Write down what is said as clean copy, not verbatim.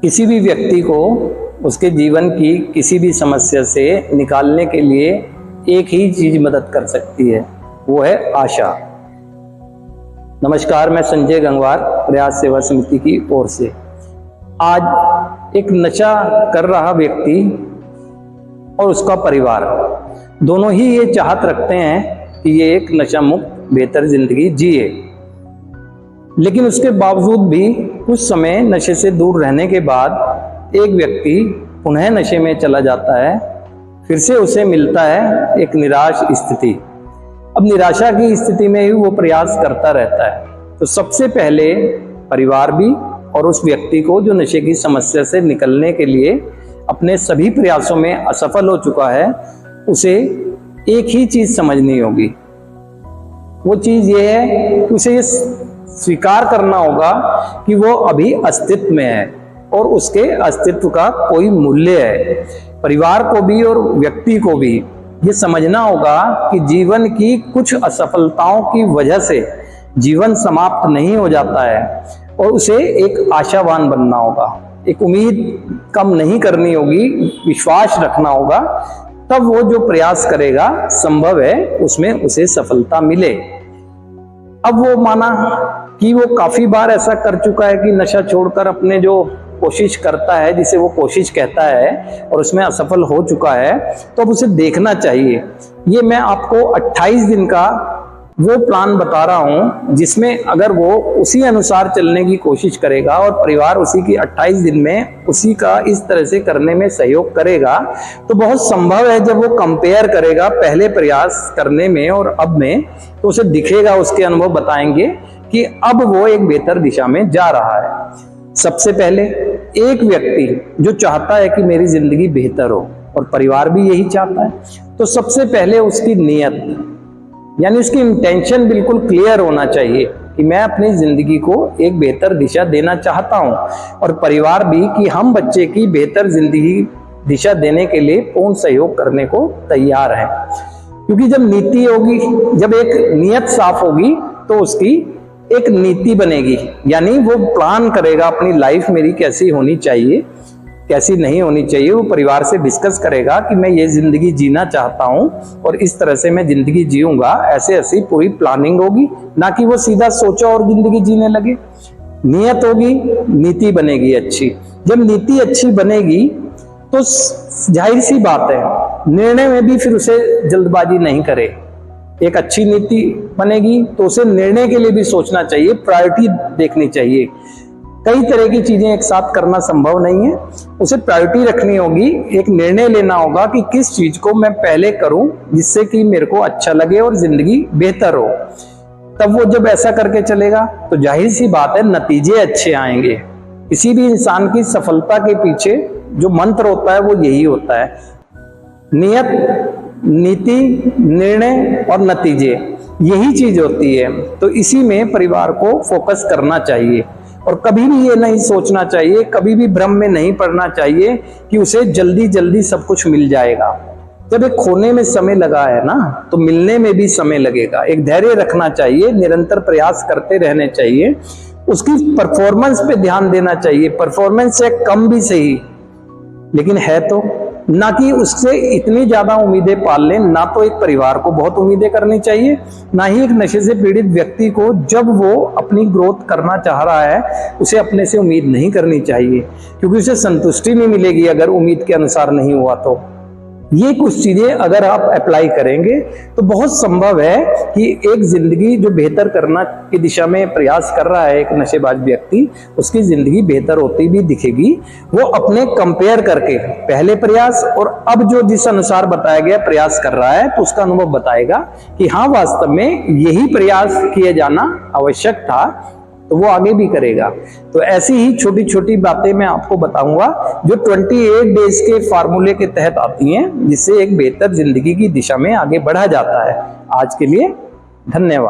किसी भी व्यक्ति को उसके जीवन की किसी भी समस्या से निकालने के लिए एक ही चीज मदद कर सकती है, वो है आशा। नमस्कार, मैं संजय गंगवार, प्रयास सेवा समिति की ओर से। आज एक नशा कर रहा व्यक्ति और उसका परिवार दोनों ही ये चाहत रखते हैं कि ये एक नशा मुक्त बेहतर जिंदगी जिए, लेकिन उसके बावजूद भी कुछ समय नशे से दूर रहने के बाद एक व्यक्ति पुनः नशे में चला जाता है। फिर से उसे मिलता है एक निराश स्थिति। अब निराशा की स्थिति में ही वो प्रयास करता रहता है। तो सबसे पहले परिवार भी और उस व्यक्ति को जो नशे की समस्या से निकलने के लिए अपने सभी प्रयासों में असफल हो चुका है, उसे एक ही चीज समझनी होगी। वो चीज ये है कि उसे ये स्वीकार करना होगा कि वो अभी अस्तित्व में है और उसके अस्तित्व का कोई मूल्य है। परिवार को भी और व्यक्ति को भी ये समझना होगा कि जीवन की कुछ असफलताओं की वजह से जीवन समाप्त नहीं हो जाता है और उसे एक आशावान बनना होगा, एक उम्मीद कम नहीं करनी होगी, विश्वास रखना होगा। तब वो जो प्रयास करेगा संभव है उसमें उसे सफलता मिले। अब वो माना कि वो काफी बार ऐसा कर चुका है कि नशा छोड़कर अपने जो कोशिश करता है, जिसे वो कोशिश कहता है, और उसमें असफल हो चुका है, तो अब उसे देखना चाहिए। ये मैं आपको 28 दिन का वो प्लान बता रहा हूं जिसमें अगर वो उसी अनुसार चलने की कोशिश करेगा और परिवार उसी की 28 दिन में उसी का इस तरह से करने में सहयोग करेगा, तो बहुत संभव है जब वो कंपेयर करेगा पहले प्रयास करने में और अब में, तो उसे दिखेगा, उसके अनुभव बताएंगे कि अब वो एक बेहतर दिशा में जा रहा है। सबसे पहले एक व्यक्ति जो चाहता है कि मेरी जिंदगी बेहतर हो और परिवार भी यही चाहता है, तो सबसे पहले उसकी नियत यानी उसकी इंटेंशन बिल्कुल क्लियर होना चाहिए कि मैं अपनी जिंदगी को एक बेहतर दिशा देना चाहता हूं, और परिवार भी कि हम बच्चे की बेहतर जिंदगी दिशा देने के लिए पूर्ण सहयोग करने को तैयार हैं। क्योंकि जब नीति होगी, जब एक नियत साफ होगी, तो उसकी एक नीति बनेगी, यानी वो प्लान करेगा अपनी लाइफ मेरी कैसी होनी चाहिए, कैसी नहीं होनी चाहिए। वो परिवार से डिस्कस करेगा कि मैं ये जिंदगी जीना चाहता हूं और इस तरह से मैं जिंदगी जीऊंगा, ऐसे ऐसी पूरी प्लानिंग होगी, ना कि वो सीधा सोचा और जिंदगी जीने लगे। नियत होगी, नीति बनेगी अच्छी। जब नीति अच्छी बनेगी तो जाहिर सी बात है निर्णय में भी फिर उसे जल्दबाजी नहीं करे। एक अच्छी नीति बनेगी तो उसे निर्णय के लिए भी सोचना चाहिए, प्रायोरिटी देखनी चाहिए। कई तरह की चीजें एक साथ करना संभव नहीं है, उसे प्रायोरिटी रखनी होगी। एक निर्णय लेना होगा कि किस चीज को मैं पहले करूं जिससे कि मेरे को अच्छा लगे और जिंदगी बेहतर हो। तब वो जब ऐसा करके चलेगा तो जाहिर सी बात है नतीजे अच्छे आएंगे। किसी भी इंसान की सफलता के पीछे जो मंत्र होता है वो यही होता है, नियत, नीति, निर्णय और नतीजे, यही चीज होती है। तो इसी में परिवार को फोकस करना चाहिए और कभी भी ये नहीं सोचना चाहिए, कभी भी भ्रम में नहीं पड़ना चाहिए कि उसे जल्दी जल्दी सब कुछ मिल जाएगा। जब एक खोने में समय लगा है ना, तो मिलने में भी समय लगेगा। एक धैर्य रखना चाहिए, निरंतर प्रयास करते रहने चाहिए, उसकी परफॉर्मेंस पे ध्यान देना चाहिए। परफॉर्मेंस से कम भी सही, लेकिन है तो ना कि उससे इतनी ज्यादा उम्मीदें पाल लें। ना तो एक परिवार को बहुत उम्मीदें करनी चाहिए, ना ही एक नशे से पीड़ित व्यक्ति को जब वो अपनी ग्रोथ करना चाह रहा है उसे अपने से उम्मीद नहीं करनी चाहिए, क्योंकि उसे संतुष्टि नहीं मिलेगी अगर उम्मीद के अनुसार नहीं हुआ। तो ये कुछ चीजें अगर आप अप्लाई करेंगे तो बहुत संभव है कि एक जिंदगी जो बेहतर करना की दिशा में प्रयास कर रहा है एक नशेबाज व्यक्ति, उसकी जिंदगी बेहतर होती भी दिखेगी। वो अपने कंपेयर करके पहले प्रयास और अब जो जिस अनुसार बताया गया प्रयास कर रहा है, तो उसका अनुभव बताएगा कि हाँ वास्तव में यही प्रयास किया जाना आवश्यक था, तो वो आगे भी करेगा। तो ऐसी ही छोटी छोटी बातें मैं आपको बताऊंगा जो 28 डेज के फार्मूले के तहत आती हैं, जिससे एक बेहतर जिंदगी की दिशा में आगे बढ़ा जाता है। आज के लिए धन्यवाद।